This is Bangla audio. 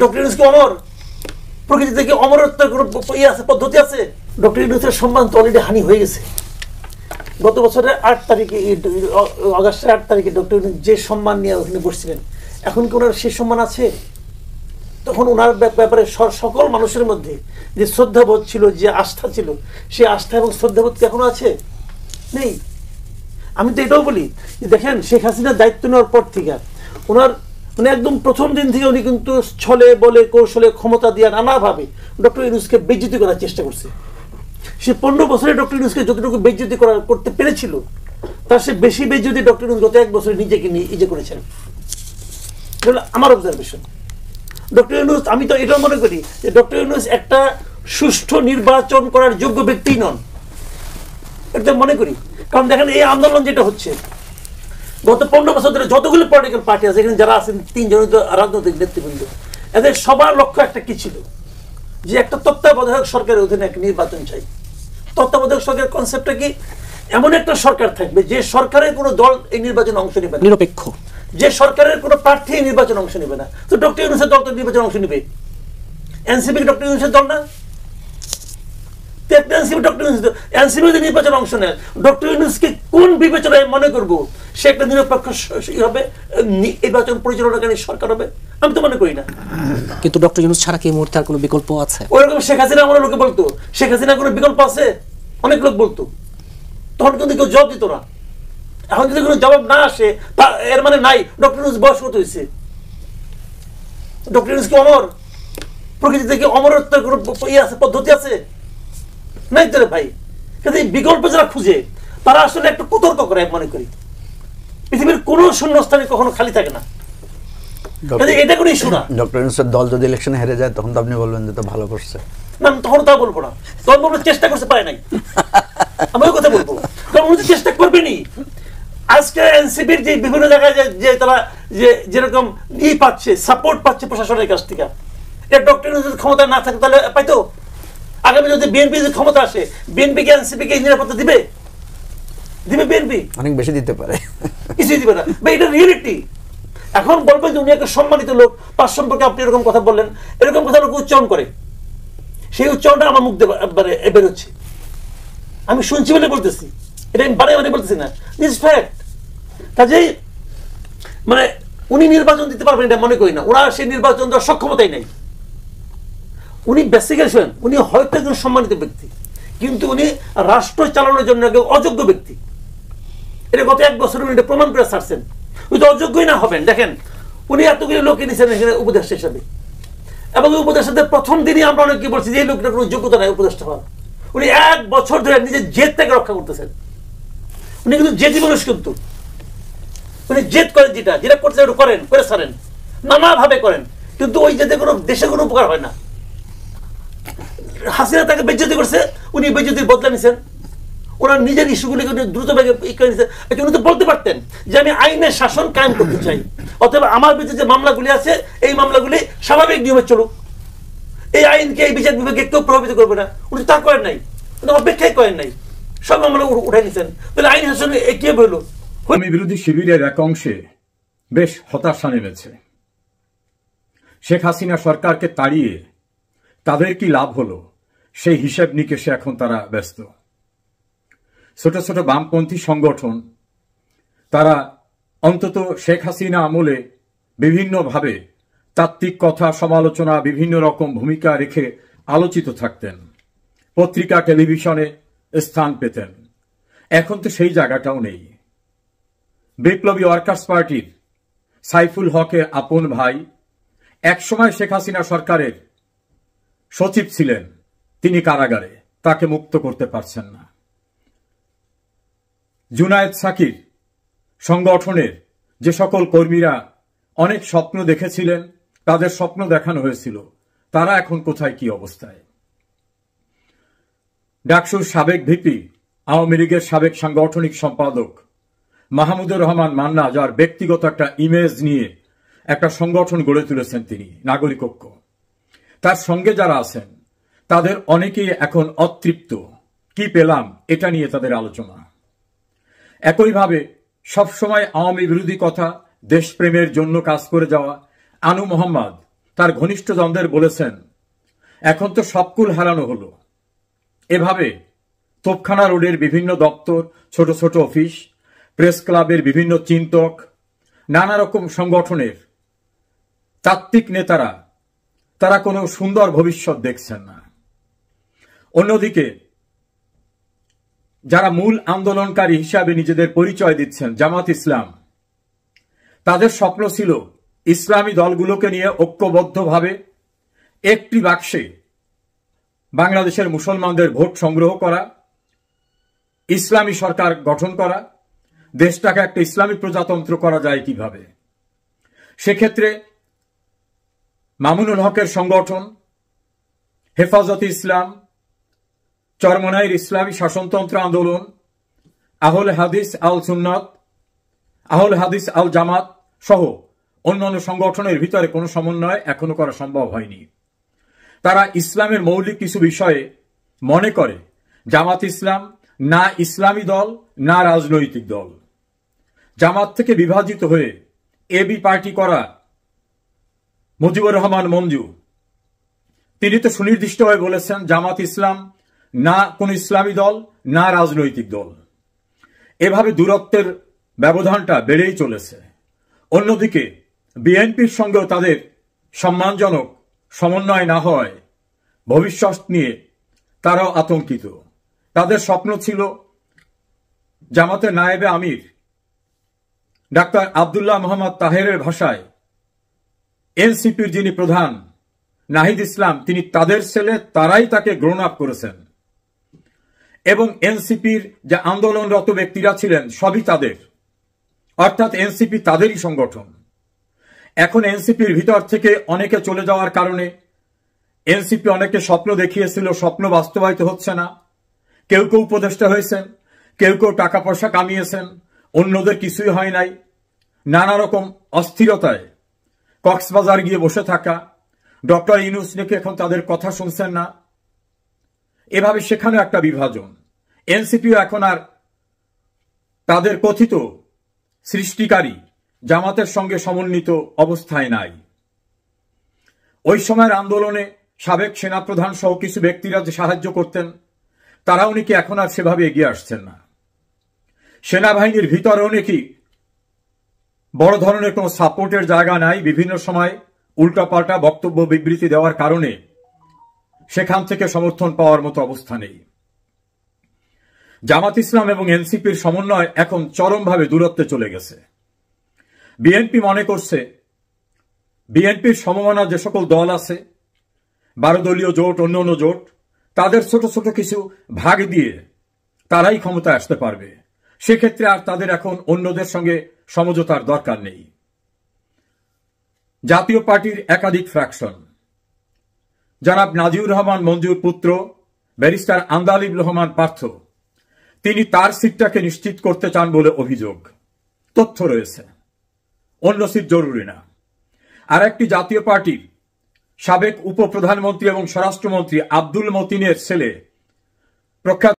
ডক্টর ইউনূস কি অমর? প্রকৃতি থেকে অমরত্বের কোনো ইয়ে আছে, পদ্ধতি আছে? ডক্টর ইউনূসের সম্মান তো অলরেডি হানি হয়ে গেছে। গত বছরের 8 তারিখে, আগস্টের 8 তারিখে ডক্টর ইউনূস যে সম্মান নিয়ে ওখানে বসছিলেন, এখন কি ওনার সেই সম্মান আছে? তখন ওনার ব্যাপারে সকল মানুষের মধ্যে যে শ্রদ্ধাবোধ ছিল, যে আস্থা ছিল, সেই আস্থা এবং শ্রদ্ধাবোধ কি এখনো আছে? নেই। আমি তো এটাও বলি যে দেখেন, শেখ হাসিনার দায়িত্ব নেওয়ার পর থেকে ওনার মানে একদম প্রথম দিন থেকে উনি কিন্তু ছলে বলে কৌশলে ক্ষমতা দিয়ে নানাভাবে ডক্টর ইউনূসকে বেইজ্জতি করার চেষ্টা করছে। সে 15 বছরে ডক্টর ইউনূসকে যতটুকু বেইজ্জতি করতে পেরেছিল, তার সে বেশি বেইজ্জতি ডক্টর ইউনূস গত 1 বছরে নিজেকে নিয়ে ইজে করেছেন। আমার অবজারভেশন। ডক্টর ইউনূস, আমি তো এটা মনে করি যে ডক্টর ইউনূস একটা সুষ্ঠু নির্বাচন করার যোগ্য ব্যক্তি নন, এটা মনে করি। কারণ দেখেন, এই আন্দোলন যেটা হচ্ছে গত 15 বছর ধরে, যতগুলো পলিটিক্যাল পার্টি আছে এখানে যারা আছেন, 3 জন রাজনৈতিক নেতৃবৃন্দ, এদের সবার লক্ষ্য একটা কি ছিল, যে একটা তত্ত্বাবধায়ক সরকারের অধীনে একটা নির্বাচন চাই। তত্ত্বাবধায়ক সরকারের কনসেপ্টটা কি? এমন একটা সরকার থাকবে যে সরকারের কোনো দল এই নির্বাচনে অংশ নেবে না, নিরপেক্ষ, যে সরকারের কোনো প্রার্থী এই নির্বাচনে অংশ নেবে না। তো ডক্টর ইউনূসের দল তো নির্বাচনে অংশ নেবে। এনসিপি ডক্টর ইউনূসের দল না? এনসিপি যদি নির্বাচনে অংশ নেয়, ডক্টর ইউনূসকে কোন বিবেচনায় মনে করবো সে একটা নিরপেক্ষ হবে, নির্বাচন পরিচালনাকারী সরকার হবে? আমি তো মনে করি না। কিন্তু ডক্টর ইউনূস ছাড়া কি এই মুহূর্তে আর কোনো বিকল্প আছে? ওইরকম শেখ হাসিনা আমার লোকে বলতো, শেখ হাসিনা কোনো বিকল্প আছে? অনেক লোক বলতো, তখন কিন্তু কেউ জবাব দিত না। এখন যদি কোনো জবাব না আসে, এর মানে নাই ডক্টর ইউনূস বয়স কত হয়েছে। ডক্টর ইউনূস কি অমর? প্রকৃতি থেকে অমরত্বের কোনো ইয়ে আছে, পদ্ধতি আছে? নাই তো রে ভাই। কিন্তু এই বিকল্প যারা খুঁজে, তারা আসলে একটা কুতর্ক করে মনে করি। পৃথিবীর কোন শূন্যস্থানে কখনো খালি থাকে না। এটা কোনো ইস্যু না। ডক্টর ইউনূসের দল যদি ইলেকশনে হেরে যায়, তখন তো আপনি বলবেন যে তো ভালো করছে না, তখন তা বলবো না। তখন বলবো চেষ্টা করতে পারে নাই, আমি ওই কথা বলবো। কারণ উনি চেষ্টা করবেনি। আজকে এনসিপির যে বিভিন্ন জায়গায় যে তারা যে যেরকম ই পাচ্ছে, সাপোর্ট পাচ্ছে প্রশাসনের কাছ থেকে, এটা ডক্টর ইউনূস যদি ক্ষমতা না থাকে তাহলে পাইতো? আগামী যদি বিএনপি যদি ক্ষমতা আসে, বিএনপি কে এনসিপি কে নিরাপত্তা দিবে? দিবে বিএনপি? অনেক বেশি দিতে পারে, কিছুই দিবে না। এটা রিয়েলিটি। এখন বলবেন যে উনি একটা সম্মানিত লোক, তার সম্পর্কে আপনি এরকম কথা বললেন, এরকম কথা লোক উচ্চারণ করে, সেই উচ্চারণটা আমার মুখ দিয়ে বেরোচ্ছে। আমি শুনছি বলে বলতেছি, এটা আমি বারে বলতেছি না, দিস ফ্যাক্ট। কাজেই মানে উনি নির্বাচন দিতে পারবেন এটা মনে করি না। ওরা সেই নির্বাচন দেওয়ার সক্ষমতাই নাই। উনি বেসিক্যালি উনি হয়তো একজন সম্মানিত ব্যক্তি, কিন্তু উনি রাষ্ট্র চালানোর জন্য একজন অযোগ্য ব্যক্তি। এটা গত 1 বছর উনি এটা প্রমাণ করে ছাড়ছেন। উনি তো অযোগ্যই না হবেন। দেখেন, উনি এতগুলো লোক এনেছেন এখানে উপদেষ্টা হিসাবে, এবং উপদেষ্টাদের প্রথম দিনই আমরা অনেক কি বলছি যে এই লোকটা কোনো যোগ্যতা নাই উপদেষ্টা হওয়ার। উনি 1 বছর ধরে নিজের জেদ থেকে রক্ষা করতেছেন। উনি কিন্তু জেদি মানুষ, কিন্তু উনি জেদ করেন, যেটা করতে করেন, করে ছাড়েন, নানাভাবে করেন, কিন্তু ওই জেদে কোনো দেশে কোনো উপকার হয় না। হাসিনা তাকে বেজ্জতি করছে, উনি বেজ্জতির বদলা নিছেন। ওনার নিজের ইস্যুগুলিকে দ্রুত বেগে করে নিছেন। উনি তো বলতে পারতেন যে আমি আইনের শাসন কায়েম করতে চাই, অথবা আমার বিরুদ্ধে যে মামলাগুলি আছে এই মামলাগুলি স্বাভাবিক নিয়মে চলুক, এই আইনকে এই বিচার বিভাগে কেউ প্রভাবিত করবে না। উনি তা করেন নাই, উনি অপেক্ষাই করেন নাই, সব মামলা উঠাই নিছেন। তাহলে আইন শাসন কি হইল? বিরোধী শিবিরের এক অংশে বেশ হতাশা নেমেছে। শেখ হাসিনা সরকারকে তাড়িয়ে তাদের কি লাভ হলো সেই হিসাব নিকেশে এখন তারা ব্যস্ত। ছোট ছোট বামপন্থী সংগঠন তারা অন্তত শেখ হাসিনা আমলে বিভিন্নভাবে তাত্ত্বিক কথা, সমালোচনা, বিভিন্ন রকম ভূমিকা রেখে আলোচিত থাকতেন, পত্রিকা টেলিভিশনে স্থান পেতেন। এখন তো সেই জায়গাটাও নেই। বিপ্লবী ওয়ার্কার্স পার্টির সাইফুল হকের আপন ভাই একসময় শেখ হাসিনা সরকারের সচিব ছিলেন, তিনি কারাগারে, তাকে মুক্ত করতে পারছেন না। জুনায়েদ সাকির সংগঠনের যে সকল কর্মীরা অনেক স্বপ্ন দেখেছিলেন, তাদের স্বপ্ন দেখানো হয়েছিল, তারা এখন কোথায়, কি অবস্থায়? ডাকসুর সাবেক ভিপি, আওয়ামী লীগের সাবেক সাংগঠনিক সম্পাদক মাহমুদুর রহমান মান্না, যার ব্যক্তিগত একটা ইমেজ নিয়ে একটা সংগঠন গড়ে তুলেছেন তিনি, নাগরিক ঐক্য, তার সঙ্গে যারা আছেন তাদের অনেকেই এখন অতৃপ্ত। কি পেলাম এটা নিয়ে তাদের আলোচনা। একইভাবে সবসময় আওয়ামী বিরোধী কথা, দেশপ্রেমের জন্য কাজ করে যাওয়া আনু মোহাম্মদ, তার ঘনিষ্ঠজনদের বলেছেন, এখন তো সবকুল হারানো হলো। এভাবে তোপখানা রোডের বিভিন্ন দপ্তর, ছোট ছোট অফিস, প্রেস ক্লাবের বিভিন্ন চিন্তক, নানা রকম সংগঠনের তাত্ত্বিক নেতারা তারা কোনো সুন্দর ভবিষ্যৎ দেখছেন না। অন্যদিকে যারা মূল আন্দোলনকারী হিসাবে নিজেদের পরিচয় দিচ্ছেন, জামাত ইসলাম, তাদের স্বপ্ন ছিল ইসলামী দলগুলোকে নিয়ে ঐক্যবদ্ধভাবে একটি বাক্সে বাংলাদেশের মুসলমানদের ভোট সংগ্রহ করা, ইসলামী সরকার গঠন করা, দেশটাকে একটা ইসলামী প্রজাতন্ত্র করা যায় কিভাবে। সেক্ষেত্রে মামুনুল হকের সংগঠন, হেফাজতে ইসলাম, চরমনাইর ইসলামী শাসনতন্ত্র আন্দোলন, আহলে হাদিস আল সুন্নাত, আহলে হাদিস আল জামাত সহ অন্যান্য সংগঠনের ভিতরে কোনো সমন্বয় এখনো করা সম্ভব হয়নি। তারা ইসলামের মৌলিক কিছু বিষয়ে মনে করে জামাত ইসলাম না ইসলামী দল না রাজনৈতিক দল। জামাত থেকে বিভাজিত হয়ে এবি পার্টি করা মুজিবুর রহমান মঞ্জু, তিনি তো সুনির্দিষ্টভাবে বলেছেন জামাত ইসলাম না কোন ইসলামী দল না রাজনৈতিক দল। এভাবে দূরত্বের ব্যবধানটা বেড়েই চলেছে। অন্যদিকে বিএনপির সঙ্গেও তাদের সম্মানজনক সমন্বয় না হয় ভবিষ্যৎ নিয়ে তারাও আতঙ্কিত। তাদের স্বপ্ন ছিল জামাতের নায়েবে আমির ডাক্তার আব্দুল্লাহ মোহাম্মদ তাহেরের ভাষায় এনসিপির যিনি প্রধান নাহিদ ইসলাম, তিনি তাদের ছেলে, তারাই তাকে গ্রোন আপ করেছেন এবং এনসিপির যে আন্দোলনরত ব্যক্তিরা ছিলেন সবই তাদের, অর্থাৎ এনসিপি তাদেরই সংগঠন। এখন এনসিপির ভিতর থেকে অনেকে চলে যাওয়ার কারণে এনসিপি অনেকে স্বপ্ন দেখিয়েছিল, স্বপ্ন বাস্তবায়িত হচ্ছে না। কেউ কেউ উপদেষ্টা হয়েছেন, কেউ কেউ টাকা পয়সা কামিয়েছেন, অন্যদের কিছুই হয় নাই। নানা রকম অস্থিরতায় কক্সবাজার গিয়ে বসে থাকা, ডক্টর ইউনূস নাকি এখন তাদের কথা শুনছেন না। এভাবে সেখানে একটা বিভাজন। এনসিপিও এখন আর তাদের কথিত সৃষ্টিকারী জামাতের সঙ্গে সমন্বিত অবস্থায় নাই। ওই সময়ের আন্দোলনে সাবেক সেনাপ্রধান সহ কিছু ব্যক্তিরা যে সাহায্য করতেন, তারাও নাকি এখন আর সেভাবে এগিয়ে আসছেন না। সেনাবাহিনীর ভিতরেও নাকি বড় ধরনের কোনো সাপোর্টের জায়গা নাই। বিভিন্ন সময় উল্টাপাল্টা বক্তব্য বিবৃতি দেওয়ার কারণে সেখান থেকে সমর্থন পাওয়ার মতো অবস্থা নেই। জামাত ইসলাম এবং এনসিপির সমন্বয় এখন চরমভাবে দূরত্বে চলে গেছে। বিএনপি মনে করছে বিএনপির সমমনা যে সকল দল আছে, 12 দলীয় জোট, অন্যান্য জোট, তাদের ছোট ছোট কিছু ভাগ দিয়ে তারাই ক্ষমতায় আসতে পারবে। সেক্ষেত্রে আর তাদের এখন অন্যদের সঙ্গে সমঝোতার দরকার নেই। জাতীয় পার্টির একাধিক ফ্র্যাকশন, জনাব নাজিউর রহমান মঞ্জুর পুত্র ব্যারিস্টার আন্দালিব রহমান পার্থ, তিনি তার সিটটাকে নিশ্চিত করতে চান বলে অভিযোগ, তথ্য রয়েছে। অন্য সিট জরুরি না। আর একটি জাতীয় পার্টির সাবেক উপপ্রধানমন্ত্রী এবং স্বরাষ্ট্রমন্ত্রী আব্দুল মতিনের ছেলে প্রখ্যাত